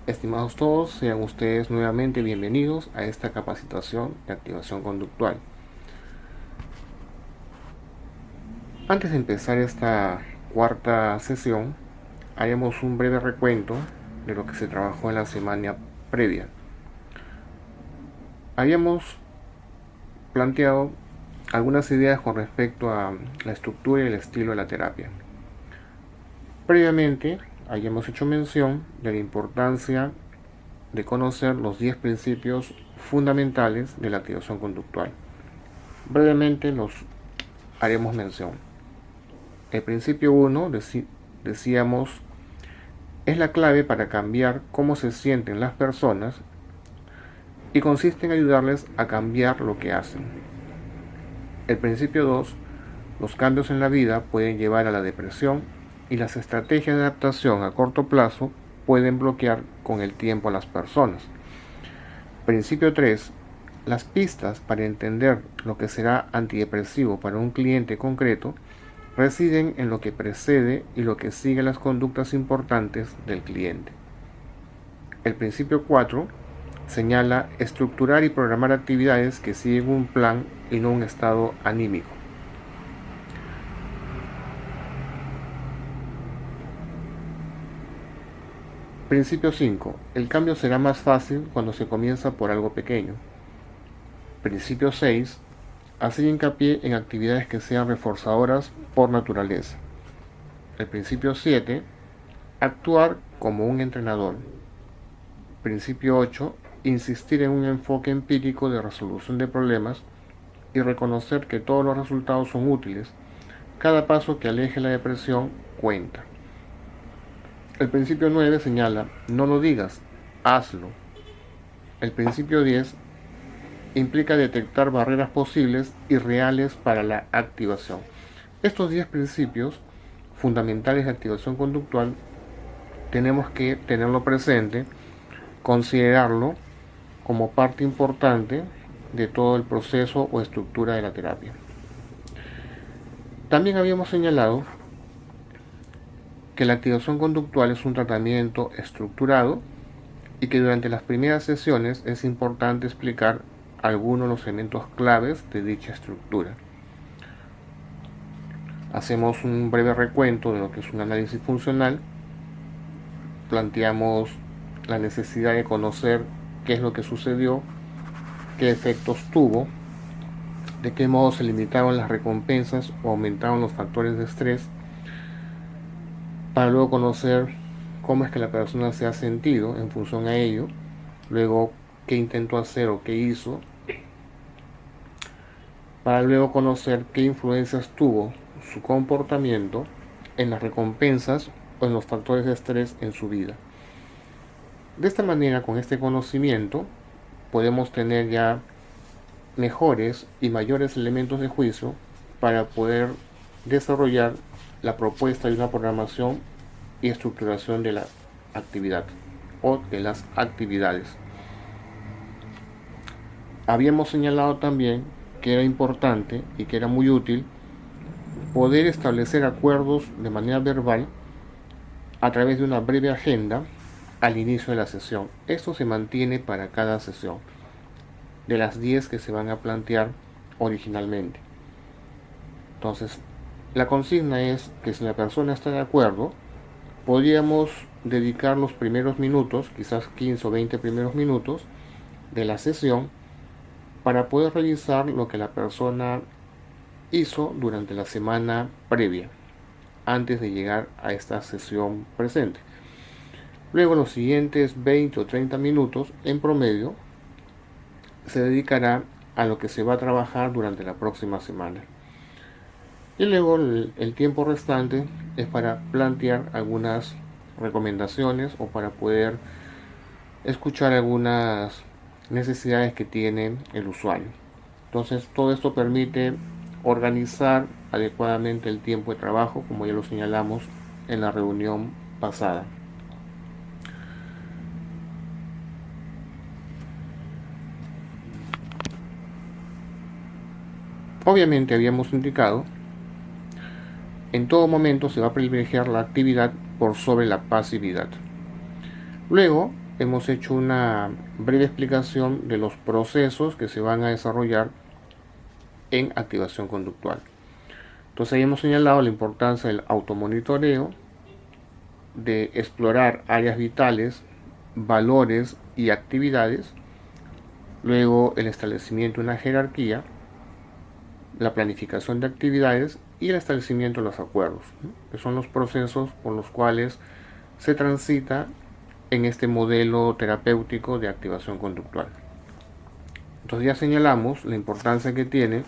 Estimados todos, sean ustedes nuevamente bienvenidos a esta capacitación de activación conductual. Antes de empezar esta cuarta sesión, haremos un breve recuento de lo que se trabajó en la semana previa. Habíamos planteado algunas ideas con respecto a la estructura y el estilo de la terapia. Previamente, habíamos hecho mención de la importancia de conocer los 10 principios fundamentales de la activación conductual. Brevemente los haremos mención. El principio 1, decíamos, es la clave para cambiar cómo se sienten las personas y consiste en ayudarles a cambiar lo que hacen. El principio 2, los cambios en la vida pueden llevar a la depresión y las estrategias de adaptación a corto plazo pueden bloquear con el tiempo a las personas. Principio 3, las pistas para entender lo que será antidepresivo para un cliente concreto residen en lo que precede y lo que sigue las conductas importantes del cliente. El principio 4 señala estructurar y programar actividades que siguen un plan y no un estado anímico. Principio 5. El cambio será más fácil cuando se comienza por algo pequeño. Principio 6. Hacer hincapié en actividades que sean reforzadoras por naturaleza. El principio 7. Actuar como un entrenador. Principio 8. Insistir en un enfoque empírico de resolución de problemas y reconocer que todos los resultados son útiles. Cada paso que aleje la depresión cuenta. El principio 9 señala, no lo digas, hazlo. El principio 10 implica detectar barreras posibles y reales para la activación. Estos 10 principios fundamentales de activación conductual tenemos que tenerlo presente, considerarlo como parte importante de todo el proceso o estructura de la terapia. También habíamos señalado que la activación conductual es un tratamiento estructurado y que durante las primeras sesiones es importante explicar algunos de los elementos claves de dicha estructura. Hacemos un breve recuento de lo que es un análisis funcional, planteamos la necesidad de conocer qué es lo que sucedió, qué efectos tuvo, de qué modo se limitaron las recompensas o aumentaron los factores de estrés, para luego conocer cómo es que la persona se ha sentido en función a ello, luego qué intentó hacer o qué hizo, para luego conocer qué influencias tuvo su comportamiento en las recompensas o en los factores de estrés en su vida. De esta manera, con este conocimiento, podemos tener ya mejores y mayores elementos de juicio para poder desarrollar la propuesta de una programación y estructuración de la actividad o de las actividades. Habíamos señalado también que era importante y que era muy útil poder establecer acuerdos de manera verbal a través de una breve agenda al inicio de la sesión. Esto se mantiene para cada sesión, de las 10 que se van a plantear originalmente. Entonces, la consigna es que si la persona está de acuerdo, podríamos dedicar los primeros minutos, quizás 15 o 20 primeros minutos de la sesión, para poder revisar lo que la persona hizo durante la semana previa, antes de llegar a esta sesión presente. Luego, los siguientes 20 o 30 minutos, en promedio, se dedicará a lo que se va a trabajar durante la próxima semana. Y luego el tiempo restante es para plantear algunas recomendaciones o para poder escuchar algunas necesidades que tiene el usuario. Entonces, todo esto permite organizar adecuadamente el tiempo de trabajo, como ya lo señalamos en la reunión pasada. Obviamente habíamos indicado, en todo momento se va a privilegiar la actividad por sobre la pasividad. Luego, hemos hecho una breve explicación de los procesos que se van a desarrollar en activación conductual. Entonces ahí hemos señalado la importancia del automonitoreo, de explorar áreas vitales, valores y actividades, luego el establecimiento de una jerarquía, la planificación de actividades y el establecimiento de los acuerdos, que son los procesos por los cuales se transita en este modelo terapéutico de activación conductual. Entonces ya señalamos la importancia que tiene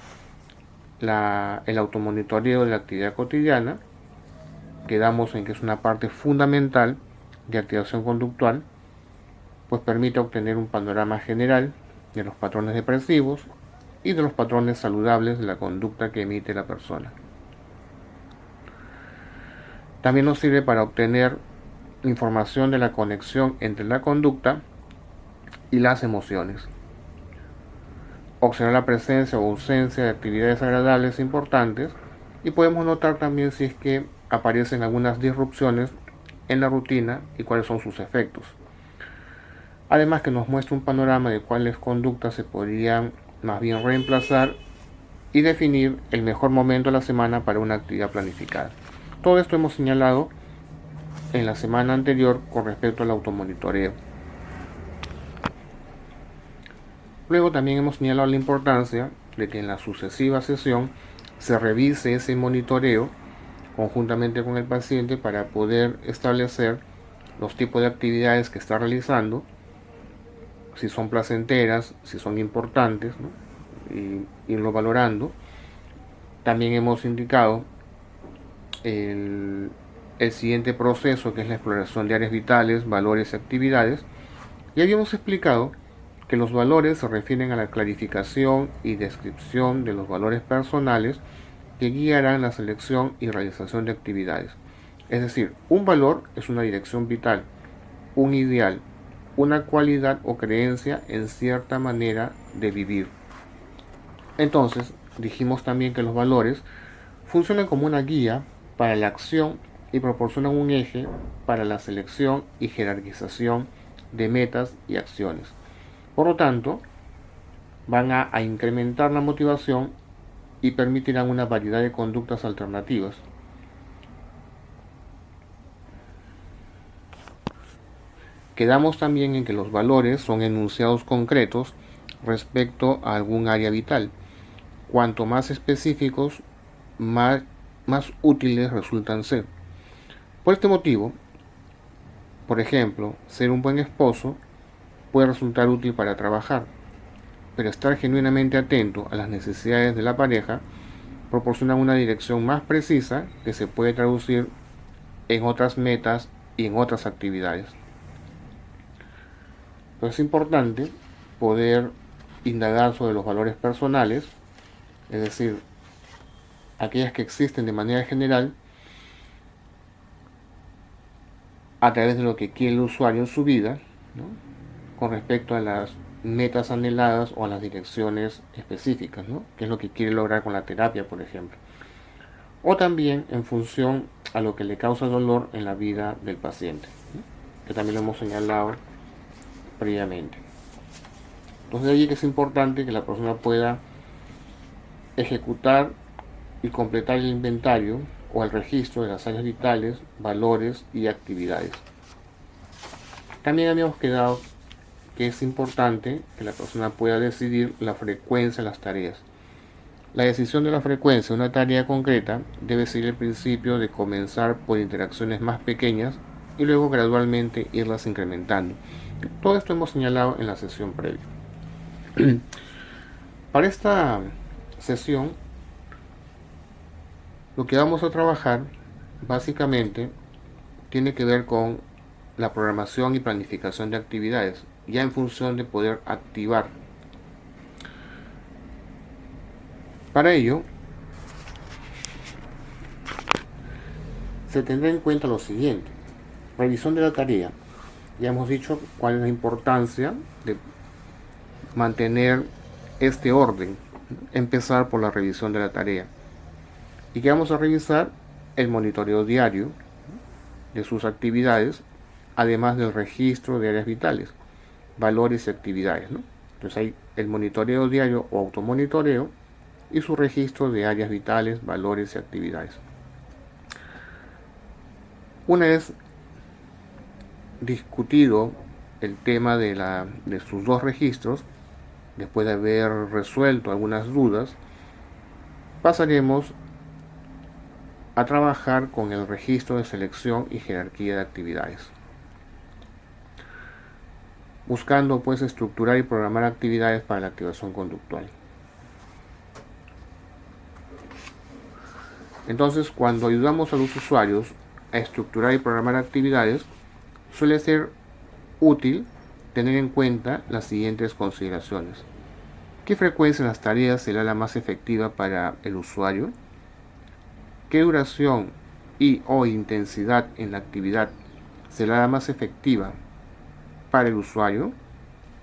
el automonitoreo de la actividad cotidiana. Quedamos en que es una parte fundamental de activación conductual, pues permite obtener un panorama general de los patrones depresivos y de los patrones saludables de la conducta que emite la persona. También nos sirve para obtener información de la conexión entre la conducta y las emociones. Observar la presencia o ausencia de actividades agradables importantes, y podemos notar también si es que aparecen algunas disrupciones en la rutina y cuáles son sus efectos. Además que nos muestra un panorama de cuáles conductas se podrían más bien reemplazar y definir el mejor momento de la semana para una actividad planificada. Todo esto hemos señalado en la semana anterior con respecto al automonitoreo. Luego también hemos señalado la importancia de que en la sucesiva sesión se revise ese monitoreo conjuntamente con el paciente para poder establecer los tipos de actividades que está realizando, si son placenteras, si son importantes, ¿no? Y irlo valorando. También hemos indicado el siguiente proceso, que es la exploración de áreas vitales, valores y actividades. Y habíamos explicado que los valores se refieren a la clarificación y descripción de los valores personales que guiarán la selección y realización de actividades. Es decir, un valor es una dirección vital, un ideal, una cualidad o creencia en cierta manera de vivir. Entonces, dijimos también que los valores funcionan como una guía para la acción y proporcionan un eje para la selección y jerarquización de metas y acciones. Por lo tanto, van a incrementar la motivación y permitirán una variedad de conductas alternativas. Quedamos también en que los valores son enunciados concretos respecto a algún área vital. Cuanto más específicos, más útiles resultan ser. Por este motivo, por ejemplo, ser un buen esposo puede resultar útil para trabajar, pero estar genuinamente atento a las necesidades de la pareja proporciona una dirección más precisa que se puede traducir en otras metas y en otras actividades. Entonces es importante poder indagar sobre los valores personales, es decir, aquellas que existen de manera general, a través de lo que quiere el usuario en su vida, ¿no?, con respecto a las metas anheladas o a las direcciones específicas, ¿no?, que es lo que quiere lograr con la terapia, por ejemplo. O también en función a lo que le causa dolor en la vida del paciente, ¿no?, que también lo hemos señalado previamente. Entonces de allí que es importante que la persona pueda ejecutar y completar el inventario o el registro de las áreas vitales, valores y actividades. También habíamos quedado que es importante que la persona pueda decidir la frecuencia de las tareas. La decisión de la frecuencia de una tarea concreta debe seguir el principio de comenzar por interacciones más pequeñas y luego gradualmente irlas incrementando. Todo esto hemos señalado en la sesión previa. Para esta sesión, lo que vamos a trabajar básicamente tiene que ver con la programación y planificación de actividades, ya en función de poder activar. Para ello, se tendrá en cuenta lo siguiente: revisión de la tarea. Ya hemos dicho cuál es la importancia de mantener este orden. Empezar por la revisión de la tarea. ¿Y qué vamos a revisar? El monitoreo diario de sus actividades, además del registro de áreas vitales, valores y actividades, ¿no? Entonces hay el monitoreo diario o automonitoreo y su registro de áreas vitales, valores y actividades. Una vez discutido el tema de sus dos registros, después de haber resuelto algunas dudas, pasaremos a trabajar con el registro de selección y jerarquía de actividades, buscando pues estructurar y programar actividades para la activación conductual. Entonces, cuando ayudamos a los usuarios a estructurar y programar actividades, suele ser útil tener en cuenta las siguientes consideraciones. ¿Qué frecuencia en las tareas será la más efectiva para el usuario? ¿Qué duración y o intensidad en la actividad será la más efectiva para el usuario?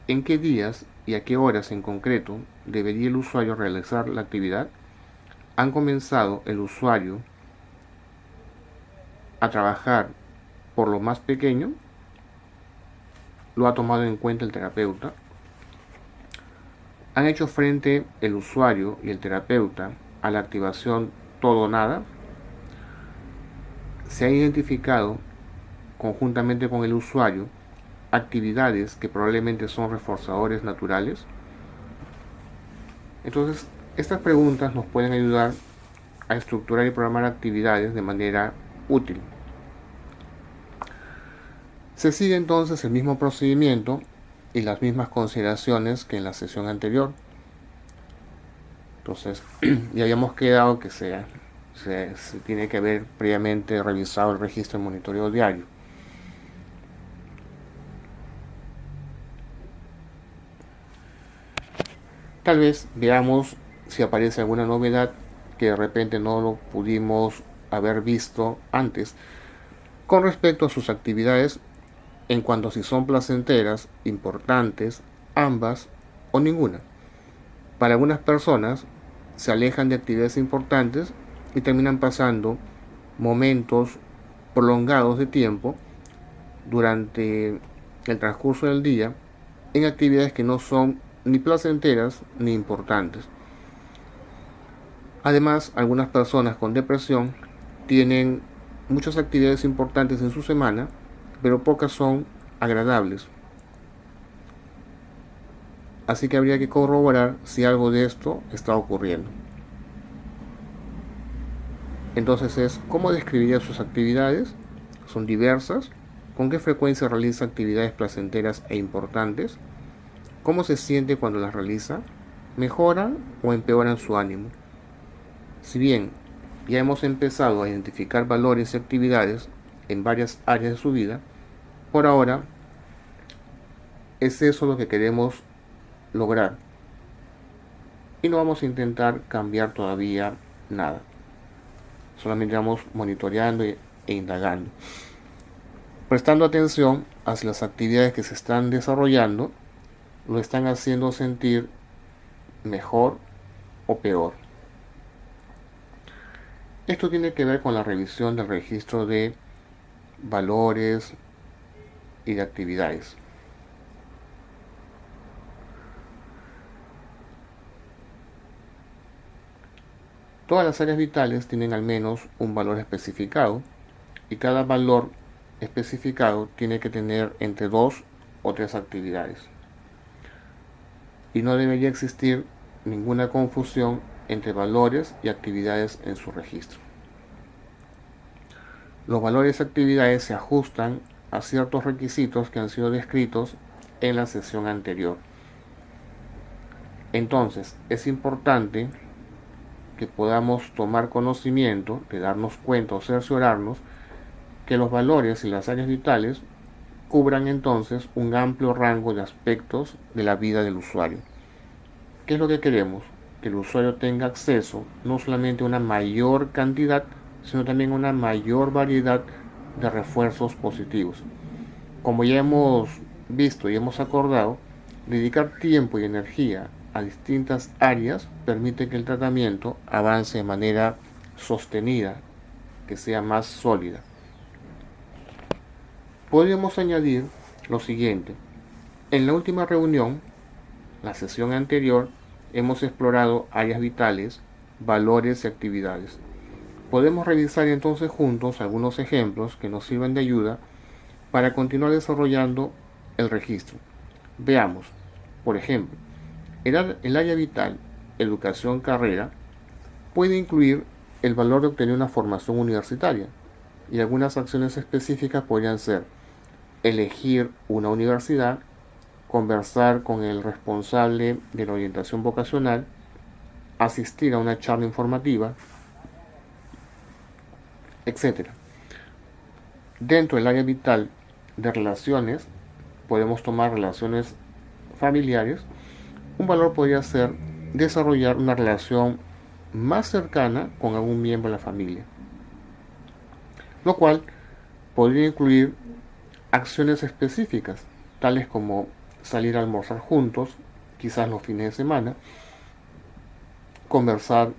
¿En qué días y a qué horas en concreto debería el usuario realizar la actividad? ¿Han comenzado el usuario a trabajar por lo más pequeño? ¿Lo ha tomado en cuenta el terapeuta? ¿Han hecho frente el usuario y el terapeuta a la activación todo o nada? ¿Se han identificado conjuntamente con el usuario actividades que probablemente son reforzadores naturales? Entonces, estas preguntas nos pueden ayudar a estructurar y programar actividades de manera útil. Se sigue entonces el mismo procedimiento y las mismas consideraciones que en la sesión anterior. Entonces, ya habíamos quedado que se tiene que haber previamente revisado el registro de monitoreo diario. Tal vez veamos si aparece alguna novedad que de repente no lo pudimos haber visto antes con respecto a sus actividades en cuanto a si son placenteras, importantes, ambas o ninguna. Para algunas personas se alejan de actividades importantes y terminan pasando momentos prolongados de tiempo durante el transcurso del día en actividades que no son ni placenteras ni importantes. Además, algunas personas con depresión tienen muchas actividades importantes en su semana, pero pocas son agradables. Así que habría que corroborar si algo de esto está ocurriendo. Entonces ¿cómo describiría sus actividades? Son diversas. ¿Con qué frecuencia realiza actividades placenteras e importantes? ¿Cómo se siente cuando las realiza? ¿Mejoran o empeoran su ánimo? Si bien ya hemos empezado a identificar valores y actividades en varias áreas de su vida, por ahora es eso lo que queremos lograr y no vamos a intentar cambiar todavía nada. Solamente vamos monitoreando e indagando, prestando atención a si las actividades que se están desarrollando lo están haciendo sentir mejor o peor. Esto tiene que ver con la revisión del registro de valores y de actividades. Todas las áreas vitales tienen al menos un valor especificado y cada valor especificado tiene que tener entre 2 o 3 actividades. Y no debería existir ninguna confusión entre valores y actividades en su registro. Los valores y actividades se ajustan a ciertos requisitos que han sido descritos en la sesión anterior. Entonces, es importante que podamos tomar conocimiento, de darnos cuenta o cerciorarnos que los valores y las áreas vitales cubran entonces un amplio rango de aspectos de la vida del usuario. ¿Qué es lo que queremos? Que el usuario tenga acceso no solamente a una mayor cantidad, sino también a una mayor variedad de refuerzos positivos. Como ya hemos visto y hemos acordado, dedicar tiempo y energía a distintas áreas permite que el tratamiento avance de manera sostenida, que sea más sólida. Podríamos añadir lo siguiente. En la última reunión, la sesión anterior, hemos explorado áreas vitales, valores y actividades. Podemos revisar entonces juntos algunos ejemplos que nos sirvan de ayuda para continuar desarrollando el registro. Veamos, por ejemplo, el área vital, educación, carrera, puede incluir el valor de obtener una formación universitaria, y algunas acciones específicas podrían ser elegir una universidad, conversar con el responsable de la orientación vocacional, asistir a una charla informativa, etc. Dentro del área vital de relaciones, podemos tomar relaciones familiares. Un valor podría ser desarrollar una relación más cercana con algún miembro de la familia, lo cual podría incluir acciones específicas, tales como salir a almorzar juntos, quizás los fines de semana, conversar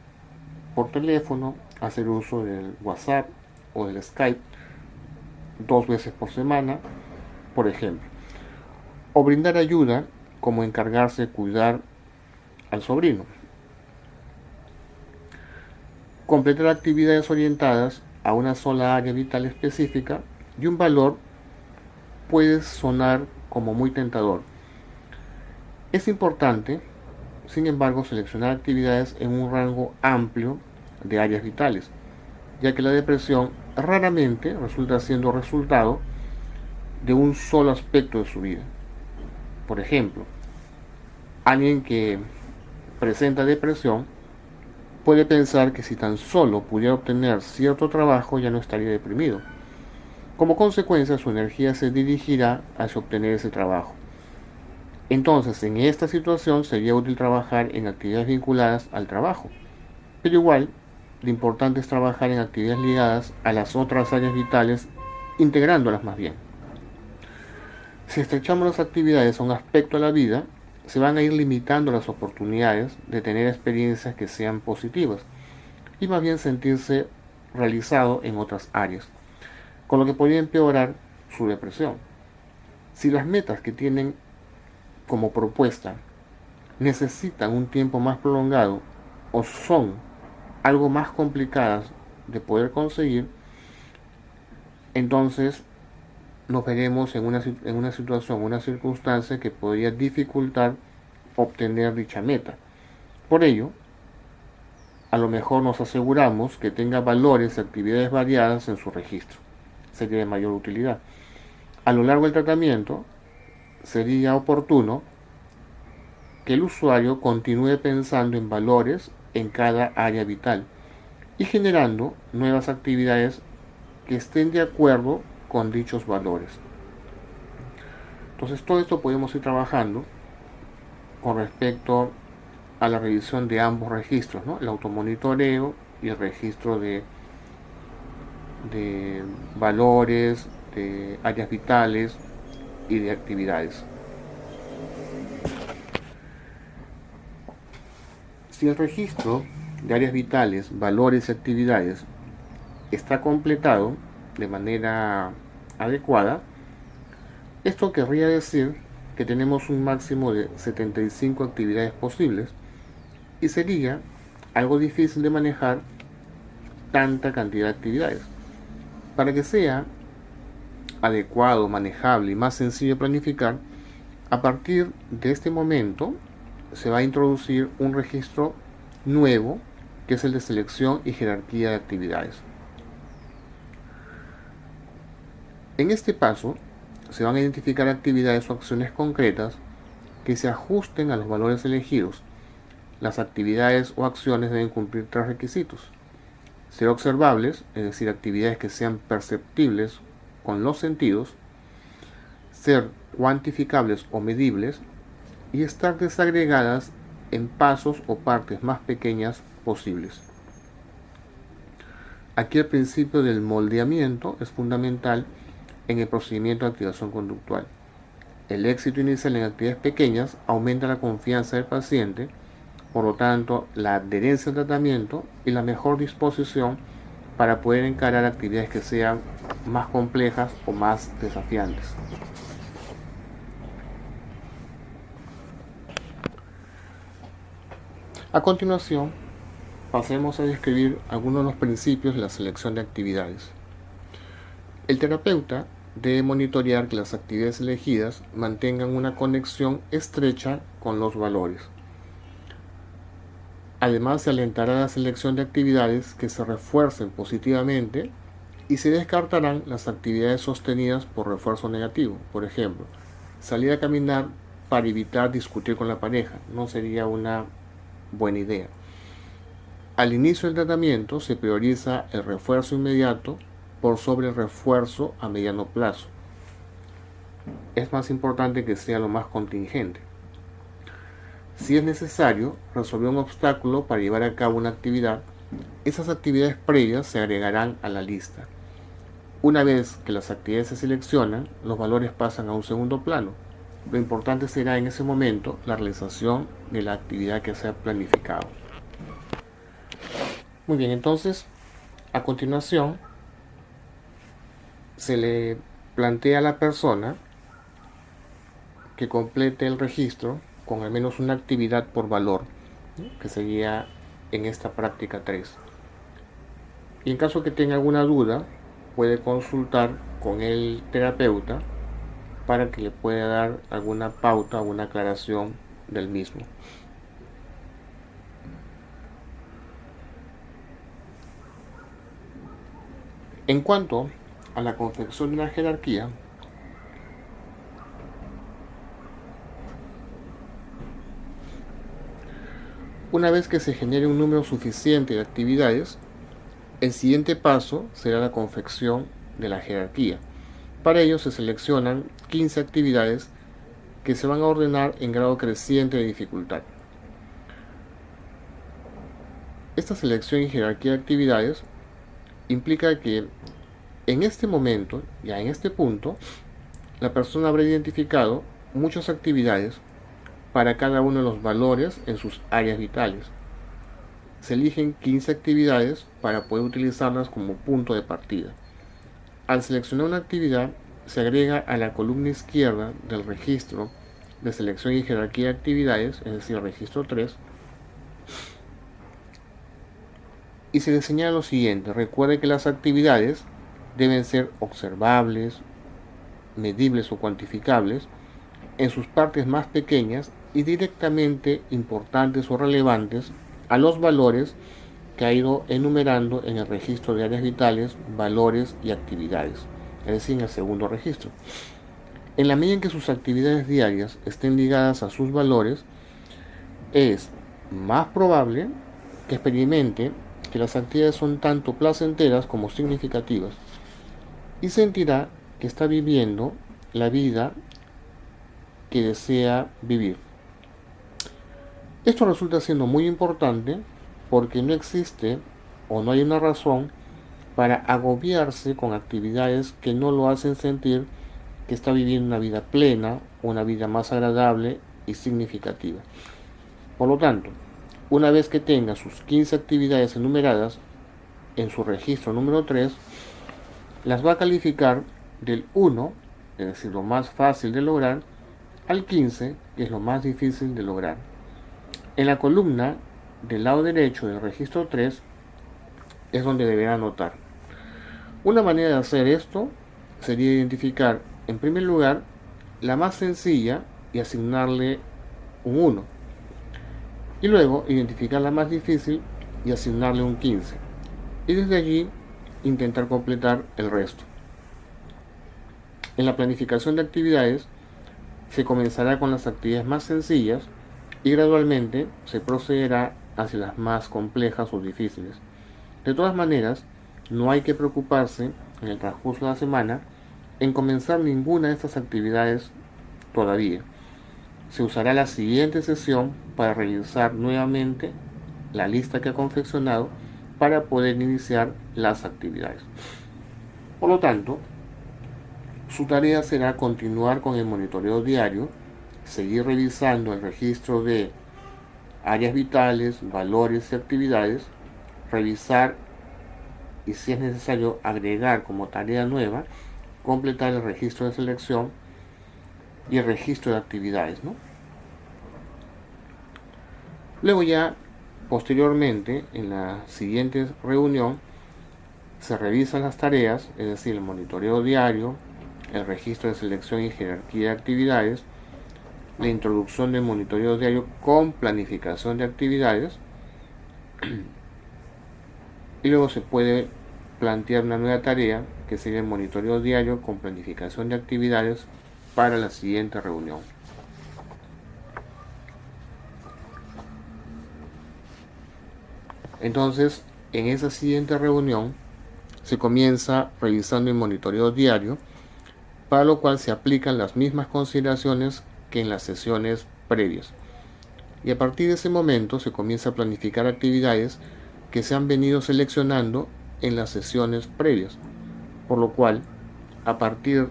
por teléfono, hacer uso del WhatsApp o del Skype 2 veces por semana, por ejemplo. O brindar ayuda, como encargarse de cuidar al sobrino. Completar actividades orientadas a una sola área vital específica, y un valor puede sonar como muy tentador. Es importante, sin embargo, seleccionar actividades en un rango amplio de áreas vitales, ya que la depresión raramente resulta siendo resultado de un solo aspecto de su vida. Por ejemplo, alguien que presenta depresión puede pensar que si tan solo pudiera obtener cierto trabajo ya no estaría deprimido. Como consecuencia, su energía se dirigirá hacia obtener ese trabajo. Entonces, en esta situación sería útil trabajar en actividades vinculadas al trabajo. Pero igual, lo importante es trabajar en actividades ligadas a las otras áreas vitales, integrándolas más bien. Si estrechamos las actividades a un aspecto de la vida, se van a ir limitando las oportunidades de tener experiencias que sean positivas y más bien sentirse realizado en otras áreas, con lo que podría empeorar su depresión. Si las metas que tienen como propuesta necesitan un tiempo más prolongado o son algo más complicadas de poder conseguir, entonces nos veremos en una situación, una circunstancia que podría dificultar obtener dicha meta. Por ello, a lo mejor nos aseguramos que tenga valores y actividades variadas en su registro. Sería de mayor utilidad. A lo largo del tratamiento, sería oportuno que el usuario continúe pensando en valores en cada área vital y generando nuevas actividades que estén de acuerdo con dichos valores. Entonces, todo esto podemos ir trabajando con respecto a la revisión de ambos registros, ¿no? El automonitoreo y el registro de valores, de áreas vitales y de actividades. Si el registro de áreas vitales, valores y actividades está completado de manera adecuada, esto querría decir que tenemos un máximo de 75 actividades posibles y sería algo difícil de manejar tanta cantidad de actividades. Para que sea adecuado, manejable y más sencillo de planificar, a partir de este momento se va a introducir un registro nuevo, que es el de selección y jerarquía de actividades. En este paso se van a identificar actividades o acciones concretas que se ajusten a los valores elegidos. Las actividades o acciones deben cumplir 3 requisitos: ser observables, es decir, actividades que sean perceptibles con los sentidos; ser cuantificables o medibles; y estar desagregadas en pasos o partes más pequeñas posibles. Aquí el principio del moldeamiento es fundamental en el procedimiento de activación conductual. El éxito inicial en actividades pequeñas aumenta la confianza del paciente, por lo tanto, la adherencia al tratamiento y la mejor disposición para poder encarar actividades que sean más complejas o más desafiantes. A continuación, pasemos a describir algunos de los principios de la selección de actividades. El terapeuta debe monitorear que las actividades elegidas mantengan una conexión estrecha con los valores. Además, se alentará la selección de actividades que se refuercen positivamente y se descartarán las actividades sostenidas por refuerzo negativo. Por ejemplo, salir a caminar para evitar discutir con la pareja no sería una buena idea. Al inicio del tratamiento se prioriza el refuerzo inmediato por sobre el refuerzo a mediano plazo. Es más importante que sea lo más contingente. Si es necesario resolver un obstáculo para llevar a cabo una actividad, esas actividades previas se agregarán a la lista. Una vez que las actividades se seleccionan, los valores pasan a un segundo plano. Lo importante será en ese momento la realización de la actividad que se ha planificado. Muy bien, entonces, a continuación, se le plantea a la persona que complete el registro con al menos una actividad por valor, que sería en esta práctica 3. Y en caso que tenga alguna duda, puede consultar con el terapeuta para que le pueda dar alguna pauta o una aclaración del mismo. En cuanto a la confección de una jerarquía, una vez que se genere un número suficiente de actividades, el siguiente paso será la confección de la jerarquía. Para ello se seleccionan 15 actividades que se van a ordenar en grado creciente de dificultad. Esta selección y jerarquía de actividades implica que en este momento, ya en este punto, la persona habrá identificado muchas actividades para cada uno de los valores en sus áreas vitales. Se eligen 15 actividades para poder utilizarlas como punto de partida. Al seleccionar una actividad, se agrega a la columna izquierda del registro de selección y jerarquía de actividades, es decir, el registro 3, y se le señala lo siguiente: recuerde que las actividades deben ser observables, medibles o cuantificables en sus partes más pequeñas y directamente importantes o relevantes a los valores que ha ido enumerando en el registro de áreas vitales, valores y actividades, es decir, en el segundo registro. En la medida en que sus actividades diarias estén ligadas a sus valores, es más probable que experimente que las actividades son tanto placenteras como significativas y sentirá que está viviendo la vida que desea vivir. Esto resulta siendo muy importante porque no existe o no hay una razón para agobiarse con actividades que no lo hacen sentir que está viviendo una vida plena, una vida más agradable y significativa. Por lo tanto, una vez que tenga sus 15 actividades enumeradas en su registro número 3, las va a calificar del 1, es decir, lo más fácil de lograr, al 15, que es lo más difícil de lograr. En la columna del lado derecho del registro 3 es donde deberá anotar. Una manera de hacer esto sería identificar, en primer lugar, la más sencilla y asignarle un 1. Y luego identificar la más difícil y asignarle un 15. Y desde allí intentar completar el resto. En la planificación de actividades se comenzará con las actividades más sencillas y gradualmente se procederá hacia las más complejas o difíciles. De todas maneras, no hay que preocuparse en el transcurso de la semana en comenzar ninguna de estas actividades todavía. Se usará la siguiente sesión para revisar nuevamente la lista que ha confeccionado para poder iniciar las actividades. Por lo tanto, su tarea será continuar con el monitoreo diario, seguir revisando el registro de áreas vitales, valores y actividades, revisar y, si es necesario, agregar como tarea nueva, completar el registro de selección y el registro de actividades, ¿no? Luego ya, posteriormente, en la siguiente reunión, se revisan las tareas, es decir, el monitoreo diario, el registro de selección y jerarquía de actividades, la introducción del monitoreo diario con planificación de actividades, y luego se puede plantear una nueva tarea que sería el monitoreo diario con planificación de actividades para la siguiente reunión. Entonces, en esa siguiente reunión se comienza revisando el monitoreo diario, para lo cual se aplican las mismas consideraciones que en las sesiones previas. Y a partir de ese momento se comienza a planificar actividades que se han venido seleccionando en las sesiones previas, por lo cual, a partir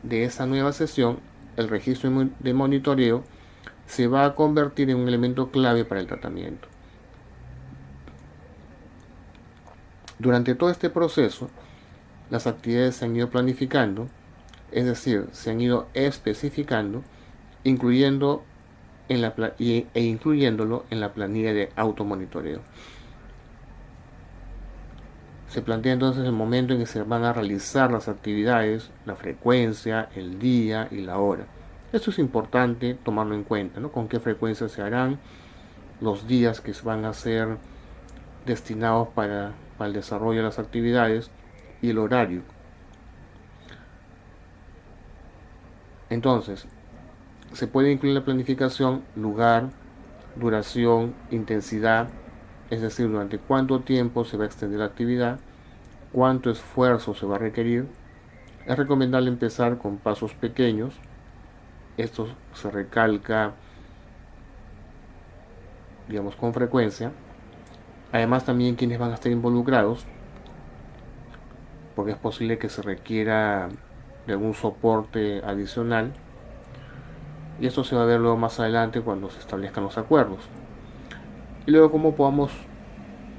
de esa nueva sesión, el registro de monitoreo se va a convertir en un elemento clave para el tratamiento. Durante todo este proceso, las actividades se han ido planificando, es decir, se han ido especificando, incluyéndolo en la planilla de automonitoreo. Se plantea entonces el momento en que se van a realizar las actividades, la frecuencia, el día y la hora. Esto es importante tomarlo en cuenta, ¿no? Con qué frecuencia se harán, los días que van a ser destinados para el desarrollo de las actividades y el horario. Entonces, se puede incluir en la planificación lugar, duración, intensidad, es decir, durante cuánto tiempo se va a extender la actividad, cuánto esfuerzo se va a requerir. Es recomendable empezar con pasos pequeños. Esto se recalca, digamos, con frecuencia. Además, también quienes van a estar involucrados, porque es posible que se requiera de algún soporte adicional, y esto se va a ver luego más adelante cuando se establezcan los acuerdos. Y luego cómo podamos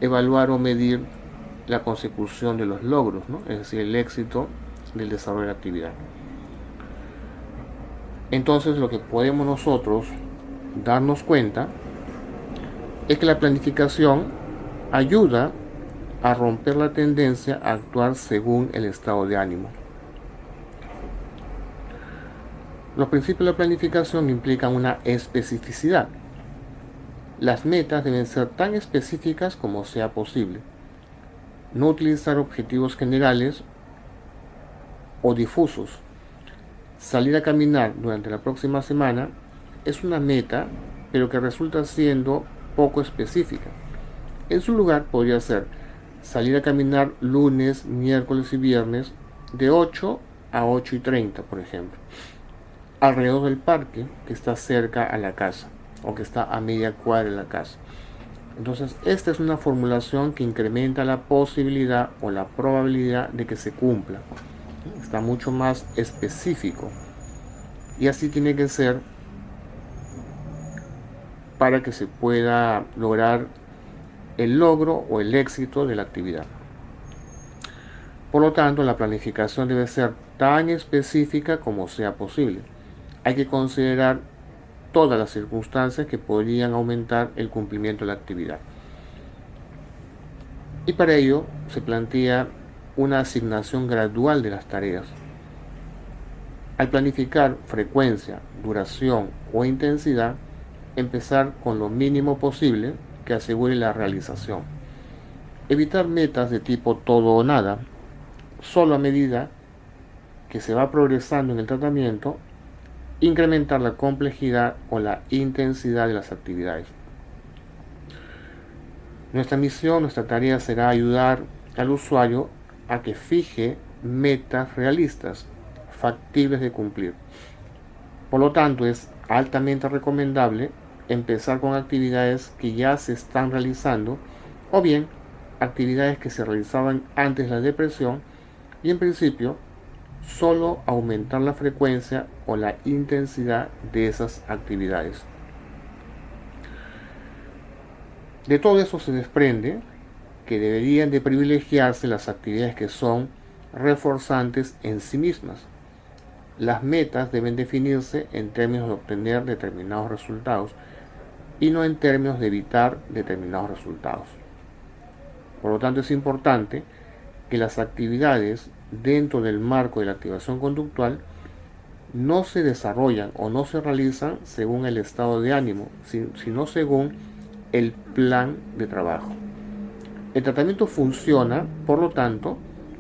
evaluar o medir la consecución de los logros, ¿no? Es decir, el éxito del desarrollo de la actividad. Entonces, lo que podemos nosotros darnos cuenta es que la planificación ayuda a romper la tendencia a actuar según el estado de ánimo. Los principios de la planificación implican una especificidad. Las metas deben ser tan específicas como sea posible. No utilizar objetivos generales o difusos. Salir a caminar durante la próxima semana es una meta, pero que resulta siendo poco específica. En su lugar podría ser salir a caminar lunes, miércoles y viernes de 8 a 8:30, por ejemplo, alrededor del parque que está cerca a la casa o que está a media cuadra de la casa. Entonces, esta es una formulación que incrementa la posibilidad o la probabilidad de que se cumpla. Está mucho más específico. Y así tiene que ser para que se pueda lograr el logro o el éxito de la actividad. Por lo tanto, la planificación debe ser tan específica como sea posible. Hay que considerar todas las circunstancias que podrían aumentar el cumplimiento de la actividad. Y para ello se plantea una asignación gradual de las tareas. Al planificar frecuencia, duración o intensidad, empezar con lo mínimo posible que asegure la realización. Evitar metas de tipo todo o nada, solo a medida que se va progresando en el tratamiento, incrementar la complejidad o la intensidad de las actividades. Nuestra misión, nuestra tarea será ayudar al usuario a que fije metas realistas, factibles de cumplir. Por lo tanto, es altamente recomendable empezar con actividades que ya se están realizando o bien actividades que se realizaban antes de la depresión y en principio solo aumentar la frecuencia o la intensidad de esas actividades. De todo eso se desprende que deberían de privilegiarse las actividades que son reforzantes en sí mismas. Las metas deben definirse en términos de obtener determinados resultados y no en términos de evitar determinados resultados. Por lo tanto, es importante que las actividades dentro del marco de la activación conductual no se desarrollan o no se realizan según el estado de ánimo, sino según el plan de trabajo. El tratamiento funciona, por lo tanto,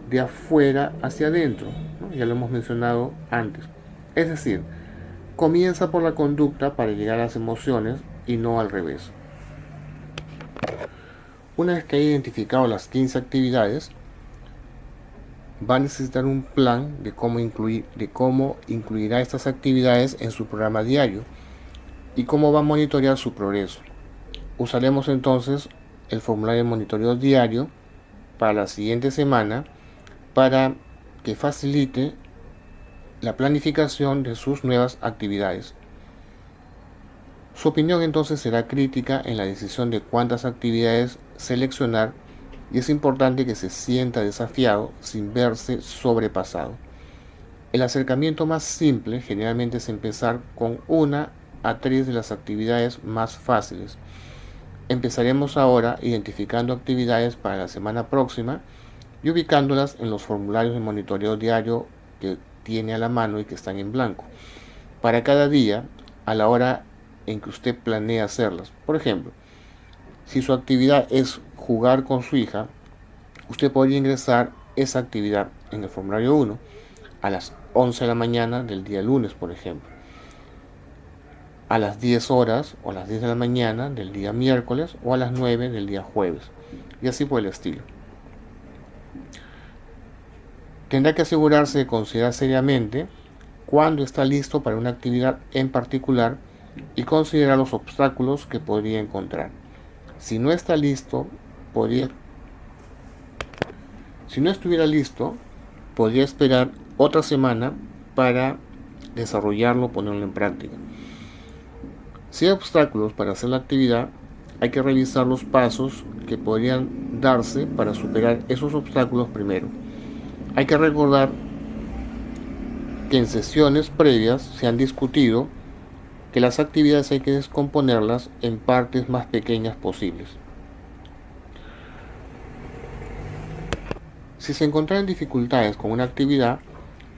de afuera hacia adentro, ¿no? Ya lo hemos mencionado antes. Es decir, comienza por la conducta para llegar a las emociones y no al revés. Una vez que haya identificado las 15 actividades, va a necesitar un plan de cómo incluirá estas actividades en su programa diario y cómo va a monitorear su progreso. Usaremos entonces el formulario de monitoreo diario para la siguiente semana para que facilite la planificación de sus nuevas actividades. Su opinión entonces será crítica en la decisión de cuántas actividades seleccionar y es importante que se sienta desafiado sin verse sobrepasado. El acercamiento más simple generalmente es empezar con 1 a 3 de las actividades más fáciles. Empezaremos ahora identificando actividades para la semana próxima y ubicándolas en los formularios de monitoreo diario que tiene a la mano y que están en blanco. Para cada día, a la hora en que usted planea hacerlas. Por ejemplo, si su actividad es jugar con su hija, usted podría ingresar esa actividad en el formulario 1 a las 11 de la mañana del día lunes, por ejemplo. A las 10 horas o a las 10 de la mañana del día miércoles o a las 9 del día jueves. Y así por el estilo. Tendrá que asegurarse de considerar seriamente cuándo está listo para una actividad en particular y considerar los obstáculos que podría encontrar. Si no está listo, si no estuviera listo, podría esperar otra semana para desarrollarlo, ponerlo en práctica. Si hay obstáculos para hacer la actividad, hay que revisar los pasos que podrían darse para superar esos obstáculos primero. Hay que recordar que en sesiones previas se han discutido que las actividades hay que descomponerlas en partes más pequeñas posibles. Si se encontraran dificultades con una actividad,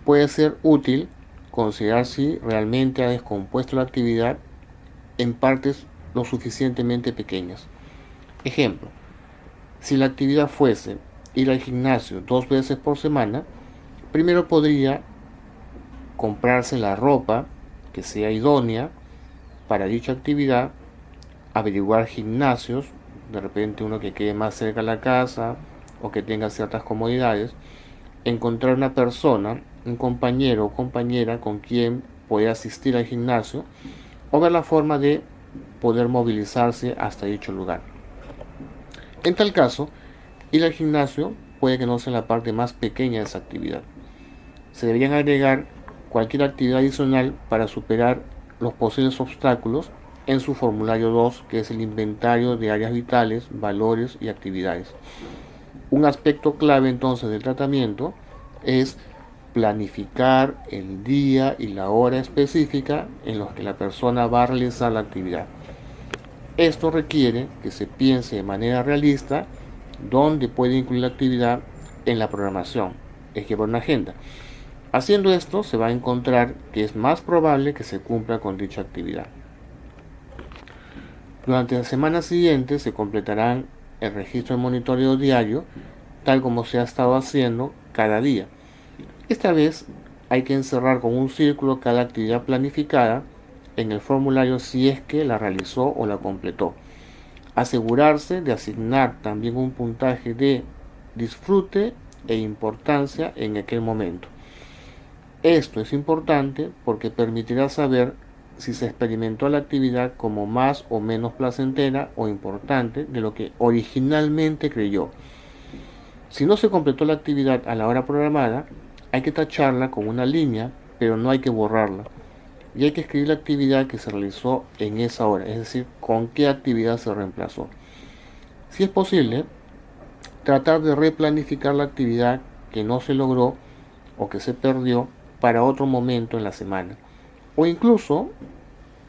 puede ser útil considerar si realmente ha descompuesto la actividad en partes lo suficientemente pequeñas. Ejemplo, si la actividad fuese ir al gimnasio 2 veces por semana, primero podría comprarse la ropa que sea idónea para dicha actividad, averiguar gimnasios, de repente uno que quede más cerca de la casa o que tenga ciertas comodidades, encontrar una persona, un compañero o compañera con quien pueda asistir al gimnasio o ver la forma de poder movilizarse hasta dicho lugar. En tal caso, ir al gimnasio puede que no sea la parte más pequeña de esa actividad. Se deberían agregar cualquier actividad adicional para superar los posibles obstáculos en su formulario 2, que es el inventario de áreas vitales, valores y actividades. Un aspecto clave entonces del tratamiento es planificar el día y la hora específica en los que la persona va a realizar la actividad. Esto requiere que se piense de manera realista dónde puede incluir la actividad en la programación, es que por una agenda. Haciendo esto se va a encontrar que es más probable que se cumpla con dicha actividad. Durante la semana siguiente se completarán el registro de monitoreo diario, tal como se ha estado haciendo cada día. Esta vez hay que encerrar con un círculo cada actividad planificada en el formulario si es que la realizó o la completó. Asegurarse de asignar también un puntaje de disfrute e importancia en aquel momento. Esto es importante porque permitirá saber si se experimentó la actividad como más o menos placentera o importante de lo que originalmente creyó. Si no se completó la actividad a la hora programada, hay que tacharla con una línea, pero no hay que borrarla. Y hay que escribir la actividad que se realizó en esa hora, es decir, con qué actividad se reemplazó. Si es posible, tratar de replanificar la actividad que no se logró o que se perdió para otro momento en la semana, o incluso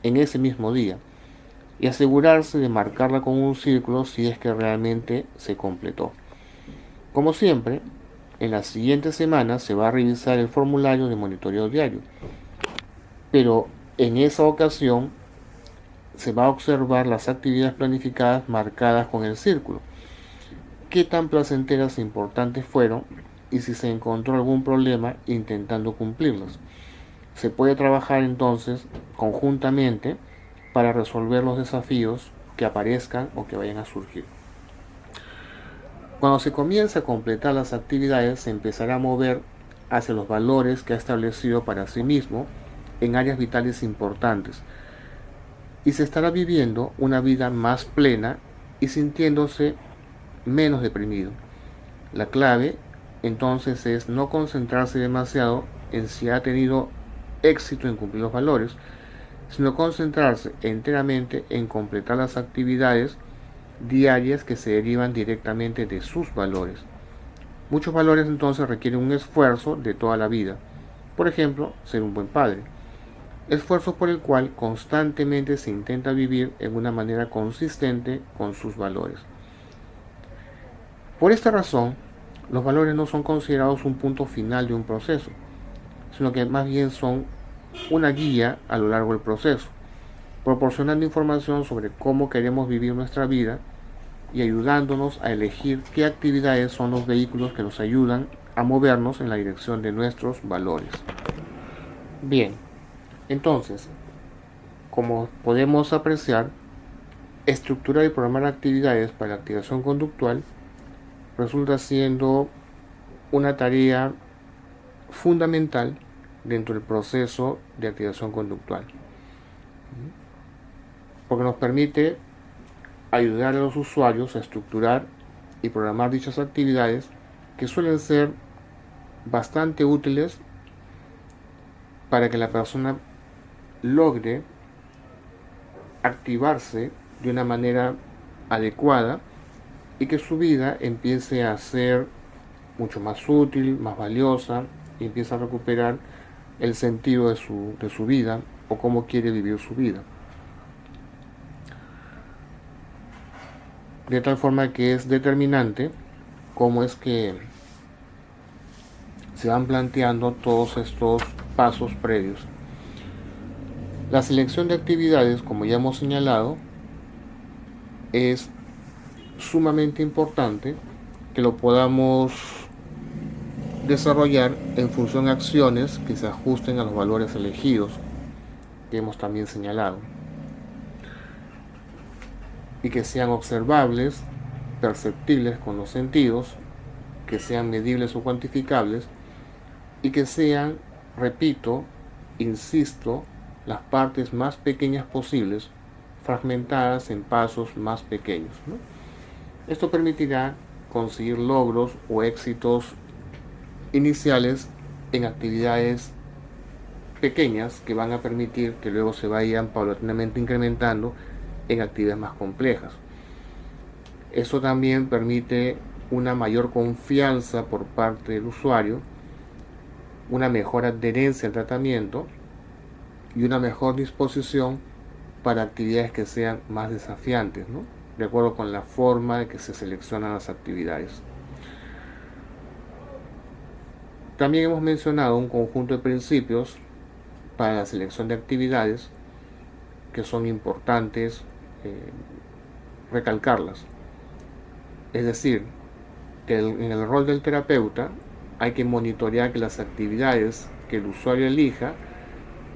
en ese mismo día, y asegurarse de marcarla con un círculo si es que realmente se completó. Como siempre, en la siguiente semana se va a revisar el formulario de monitoreo diario, pero en esa ocasión se va a observar las actividades planificadas marcadas con el círculo, qué tan placenteras e importantes fueron y si se encontró algún problema intentando cumplirlos. Se puede trabajar entonces conjuntamente para resolver los desafíos que aparezcan o que vayan a surgir. Cuando se comience a completar las actividades, se empezará a mover hacia los valores que ha establecido para sí mismo en áreas vitales importantes y se estará viviendo una vida más plena y sintiéndose menos deprimido. La clave entonces es no concentrarse demasiado en si ha tenido éxito en cumplir los valores, sino concentrarse enteramente en completar las actividades diarias que se derivan directamente de sus valores. Muchos valores entonces requieren un esfuerzo de toda la vida. Por ejemplo, ser un buen padre. Esfuerzo por el cual constantemente se intenta vivir en una manera consistente con sus valores. Por esta razón, los valores no son considerados un punto final de un proceso, sino que más bien son una guía a lo largo del proceso, proporcionando información sobre cómo queremos vivir nuestra vida y ayudándonos a elegir qué actividades son los vehículos que nos ayudan a movernos en la dirección de nuestros valores. Bien, entonces, como podemos apreciar, estructurar y programar actividades para la activación conductual resulta siendo una tarea fundamental dentro del proceso de activación conductual, porque nos permite ayudar a los usuarios a estructurar y programar dichas actividades que suelen ser bastante útiles para que la persona logre activarse de una manera adecuada y que su vida empiece a ser mucho más útil, más valiosa y empiece a recuperar el sentido de su vida o cómo quiere vivir su vida. De tal forma que es determinante cómo es que se van planteando todos estos pasos previos. La selección de actividades, como ya hemos señalado, es sumamente importante que lo podamos desarrollar en función de acciones que se ajusten a los valores elegidos, que hemos también señalado, y que sean observables, perceptibles con los sentidos, que sean medibles o cuantificables, y que sean, repito, insisto, las partes más pequeñas posibles, fragmentadas en pasos más pequeños, ¿no? Esto permitirá conseguir logros o éxitos iniciales en actividades pequeñas que van a permitir que luego se vayan paulatinamente incrementando en actividades más complejas. Eso también permite una mayor confianza por parte del usuario, una mejor adherencia al tratamiento y una mejor disposición para actividades que sean más desafiantes, ¿no? De acuerdo con la forma de que se seleccionan las actividades. También hemos mencionado un conjunto de principios para la selección de actividades que son importantes recalcarlas. Es decir, que en el rol del terapeuta hay que monitorear que las actividades que el usuario elija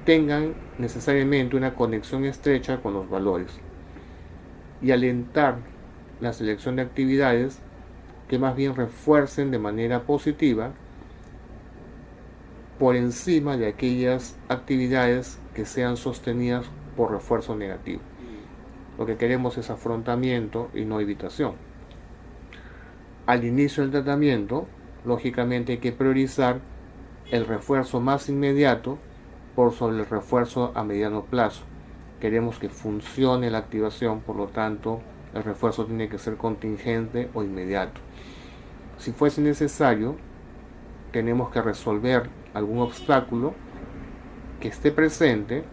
tengan necesariamente una conexión estrecha con los valores y alentar la selección de actividades que más bien refuercen de manera positiva por encima de aquellas actividades que sean sostenidas por refuerzo negativo. Lo que queremos es afrontamiento y no evitación. Al inicio del tratamiento, lógicamente hay que priorizar el refuerzo más inmediato por sobre el refuerzo a mediano plazo. Queremos que funcione la activación, por lo tanto, el refuerzo tiene que ser contingente o inmediato. Si fuese necesario, tenemos que resolver algún obstáculo que esté presente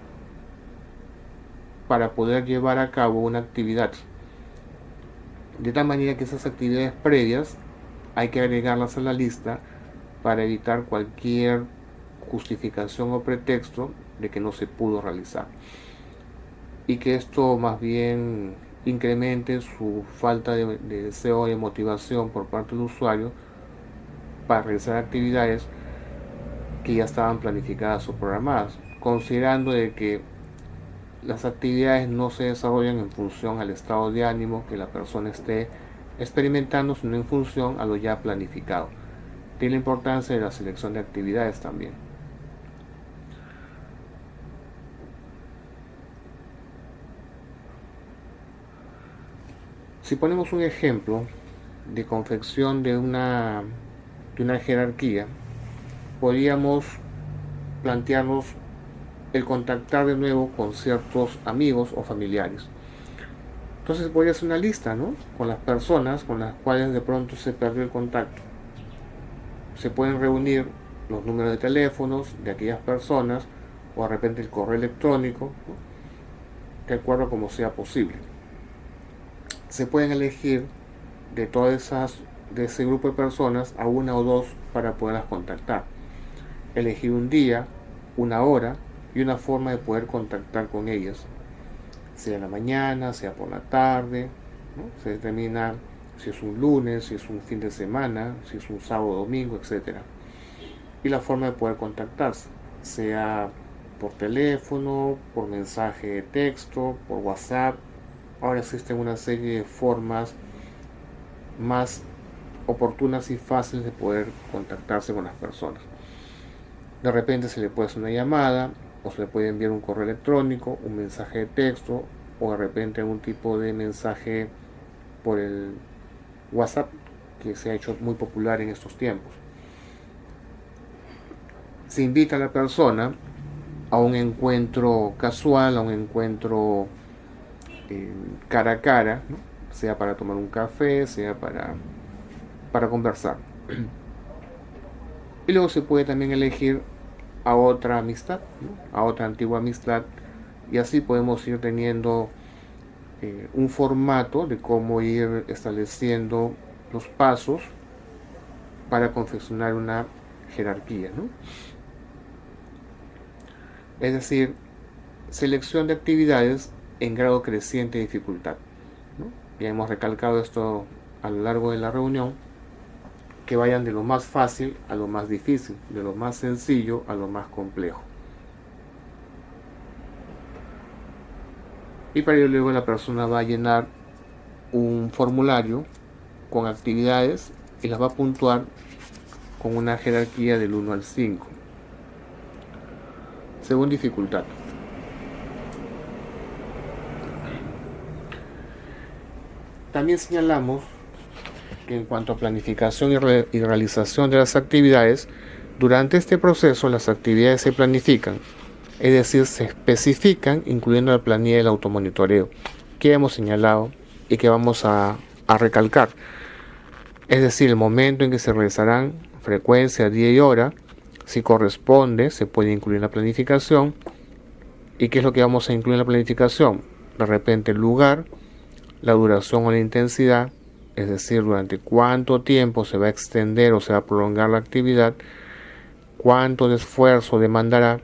para poder llevar a cabo una actividad. De tal manera que esas actividades previas hay que agregarlas a la lista para evitar cualquier justificación o pretexto de que no se pudo realizar. Y que esto más bien incremente su falta de deseo y motivación por parte del usuario para realizar actividades que ya estaban planificadas o programadas, considerando de que las actividades no se desarrollan en función al estado de ánimo que la persona esté experimentando, sino en función a lo ya planificado. Tiene importancia de la selección de actividades también. Si ponemos un ejemplo de confección de una jerarquía, podríamos plantearnos el contactar de nuevo con ciertos amigos o familiares. Entonces voy a hacer una lista, ¿no?, con las personas con las cuales de pronto se perdió el contacto. Se pueden reunir los números de teléfonos de aquellas personas o de repente el correo electrónico, ¿no?, de acuerdo a como sea posible. Se pueden elegir de de ese grupo de personas a una o dos para poderlas contactar. Elegir un día, una hora y una forma de poder contactar con ellas, sea en la mañana, sea por la tarde, ¿no? Se determina si es un lunes, si es un fin de semana, si es un sábado, domingo, etc. Y la forma de poder contactarse, sea por teléfono, por mensaje de texto, por WhatsApp. Ahora existen una serie de formas más oportunas y fáciles de poder contactarse con las personas. De repente se le puede hacer una llamada, o se le puede enviar un correo electrónico, un mensaje de texto, o de repente algún tipo de mensaje por el WhatsApp, que se ha hecho muy popular en estos tiempos. Se invita a la persona a un encuentro casual, a un encuentro cara a cara, ¿no?, sea para tomar un café, sea para conversar. Y luego se puede también elegir a otra amistad, ¿no?, a otra antigua amistad, y así podemos ir teniendo un formato de cómo ir estableciendo los pasos para confeccionar una jerarquía, ¿no? Es decir, selección de actividades en grado creciente de dificultad, ¿no? Ya hemos recalcado esto a lo largo de la reunión, que vayan de lo más fácil a lo más difícil, de lo más sencillo a lo más complejo. Y para ello luego la persona va a llenar un formulario con actividades y las va a puntuar con una jerarquía del 1 al 5, según dificultad. También señalamos que en cuanto a planificación y realización de las actividades, durante este proceso las actividades se planifican, es decir, se especifican incluyendo la planilla del automonitoreo que hemos señalado y que vamos a recalcar. Es decir, el momento en que se realizarán, frecuencia, día y hora, si corresponde, se puede incluir en la planificación. ¿Y qué es lo que vamos a incluir en la planificación? De repente el lugar, la duración o la intensidad, es decir, durante cuánto tiempo se va a extender o se va a prolongar la actividad, cuánto de esfuerzo demandará,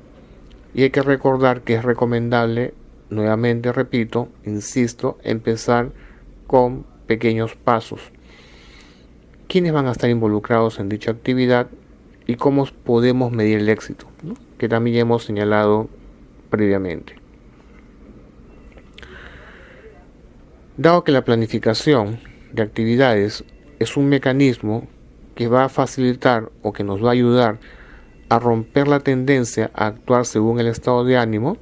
y hay que recordar que es recomendable, nuevamente repito, insisto, empezar con pequeños pasos. ¿Quiénes van a estar involucrados en dicha actividad y cómo podemos medir el éxito?, ¿no?, que también ya hemos señalado previamente. Dado que la planificación de actividades es un mecanismo que va a facilitar o que nos va a ayudar a romper la tendencia a actuar según el estado de ánimo,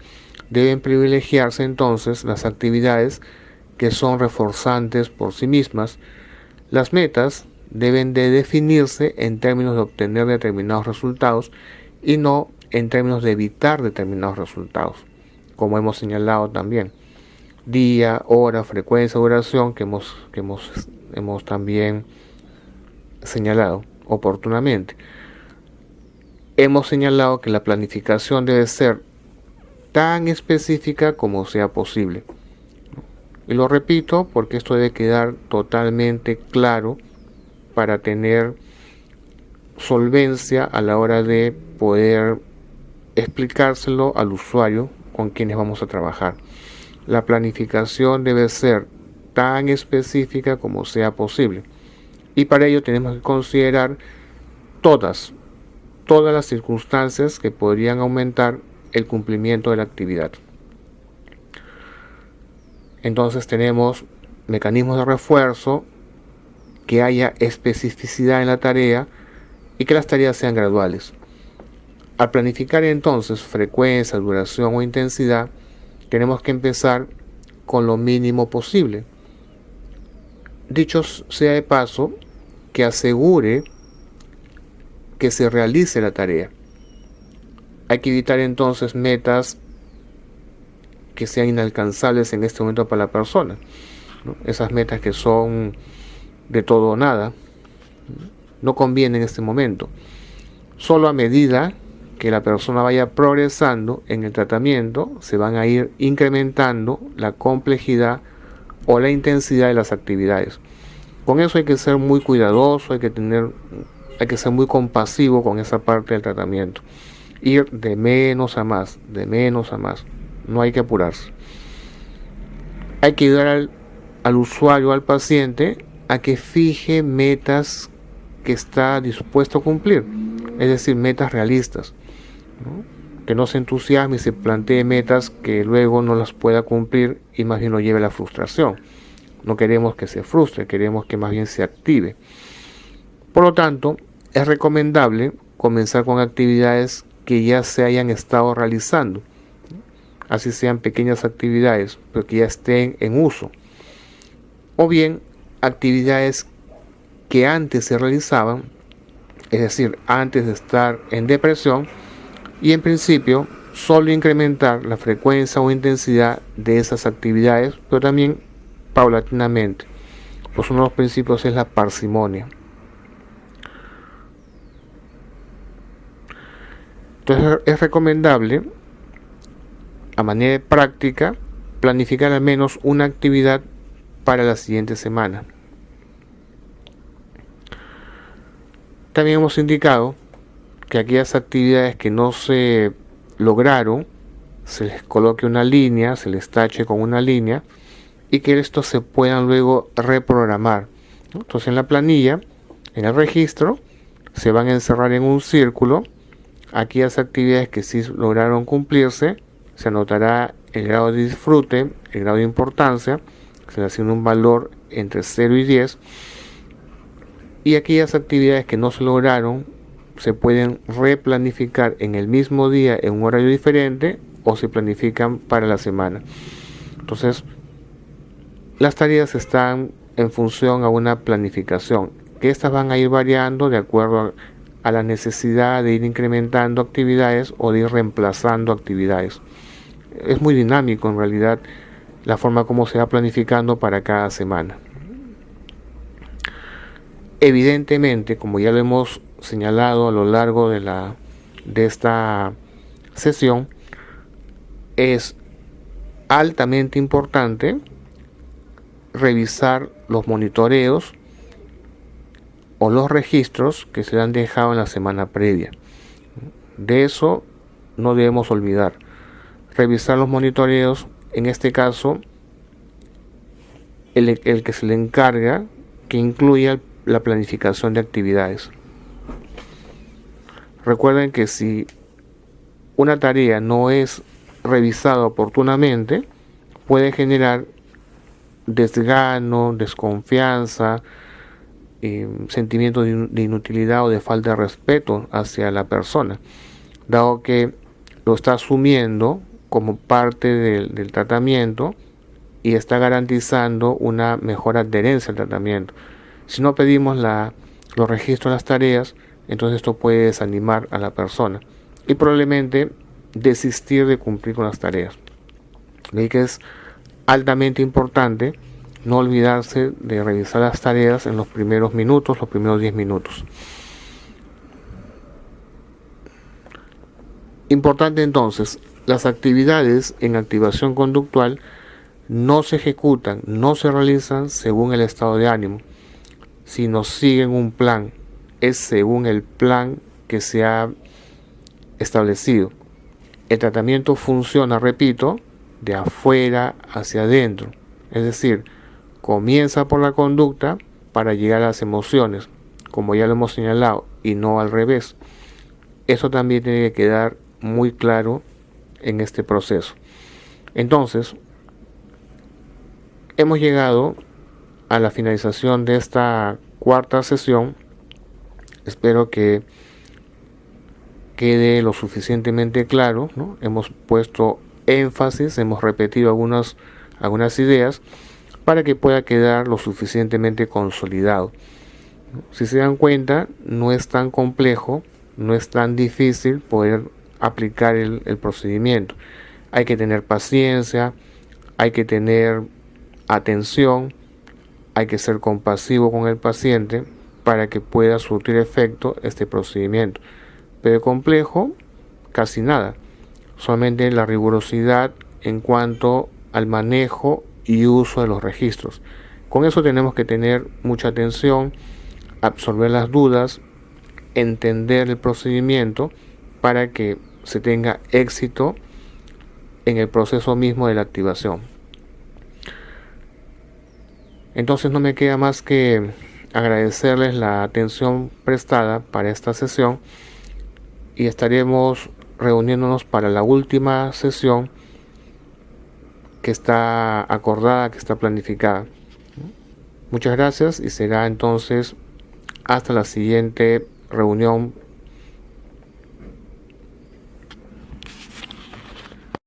deben privilegiarse entonces las actividades que son reforzantes por sí mismas. Las metas deben de definirse en términos de obtener determinados resultados y no en términos de evitar determinados resultados, como hemos señalado también. Día, hora, frecuencia, duración, que hemos también señalado oportunamente. Hemos señalado que la planificación debe ser tan específica como sea posible. Y lo repito porque esto debe quedar totalmente claro para tener solvencia a la hora de poder explicárselo al usuario con quienes vamos a trabajar. La planificación debe ser tan específica como sea posible. Y para ello tenemos que considerar todas las circunstancias que podrían aumentar el cumplimiento de la actividad. Entonces tenemos mecanismos de refuerzo, que haya especificidad en la tarea y que las tareas sean graduales. Al planificar entonces frecuencia, duración o intensidad, tenemos que empezar con lo mínimo posible. Dicho sea de paso, que asegure que se realice la tarea. Hay que evitar entonces metas que sean inalcanzables en este momento para la persona, ¿no? Esas metas que son de todo o nada, no conviene en este momento. Solo a medida que la persona vaya progresando en el tratamiento, se van a ir incrementando la complejidad o la intensidad de las actividades. Con eso hay que ser muy cuidadoso, hay que ser muy compasivo con esa parte del tratamiento. Ir de menos a más, no hay que apurarse. Hay que ayudar al usuario, al paciente, a que fije metas que está dispuesto a cumplir, es decir, metas realistas, ¿no? Que no se entusiasme y se plantee metas que luego no las pueda cumplir y más bien lo lleve a la frustración. No queremos que se frustre, queremos que más bien se active. Por lo tanto, es recomendable comenzar con actividades que ya se hayan estado realizando, así sean pequeñas actividades, pero que ya estén en uso, o bien actividades que antes se realizaban, es decir, antes de estar en depresión, y en principio solo incrementar la frecuencia o intensidad de esas actividades, pero también paulatinamente. Pues uno de los principios es la parsimonia. Entonces es recomendable, a manera de práctica, planificar al menos una actividad para la siguiente semana. También hemos indicado que aquellas actividades que no se lograron, se les coloque una línea, se les tache con una línea y que estos se puedan luego reprogramar, ¿no? Entonces en la planilla, en el registro, se van a encerrar en un círculo aquellas actividades que sí lograron cumplirse, se anotará el grado de disfrute, el grado de importancia, se le asigna un valor entre 0 y 10, y aquellas actividades que no se lograron se pueden replanificar en el mismo día en un horario diferente o se planifican para la semana. Entonces, las tareas están en función a una planificación, que estas van a ir variando de acuerdo a la necesidad de ir incrementando actividades o de ir reemplazando actividades. Es muy dinámico en realidad la forma como se va planificando para cada semana. Evidentemente, como ya lo hemos señalado a lo largo de esta sesión, es altamente importante revisar los monitoreos o los registros que se han dejado en la semana previa. De eso no debemos olvidar. Revisar los monitoreos, en este caso, el que se le encarga que incluya la planificación de actividades. Recuerden que si una tarea no es revisada oportunamente, puede generar desgano, desconfianza, sentimiento de inutilidad o de falta de respeto hacia la persona, dado que lo está asumiendo como parte del tratamiento y está garantizando una mejor adherencia al tratamiento. Si no pedimos los registros de las tareas, entonces esto puede desanimar a la persona y probablemente desistir de cumplir con las tareas. Así que es altamente importante no olvidarse de revisar las tareas en los primeros minutos, los primeros 10 minutos. Importante entonces, las actividades en activación conductual no se ejecutan, no se realizan según el estado de ánimo, sino siguen un plan, es según el plan que se ha establecido. El tratamiento funciona, repito, de afuera hacia adentro, es decir, comienza por la conducta para llegar a las emociones, como ya lo hemos señalado, y no al revés. Eso también tiene que quedar muy claro en este proceso. Entonces, hemos llegado a la finalización de esta cuarta sesión. Espero que quede lo suficientemente claro, ¿no? Hemos puesto énfasis, hemos repetido algunas ideas para que pueda quedar lo suficientemente consolidado. Si se dan cuenta, no es tan complejo, no es tan difícil poder aplicar el procedimiento. Hay que tener paciencia, hay que tener atención, hay que ser compasivo con el paciente para que pueda surtir efecto este procedimiento. Pero complejo, casi nada. Solamente la rigurosidad en cuanto al manejo y uso de los registros. Con eso tenemos que tener mucha atención, absorber las dudas, entender el procedimiento para que se tenga éxito en el proceso mismo de la activación. Entonces no me queda más que agradecerles la atención prestada para esta sesión y estaremos reuniéndonos para la última sesión que está acordada, que está planificada. Muchas gracias y será entonces hasta la siguiente reunión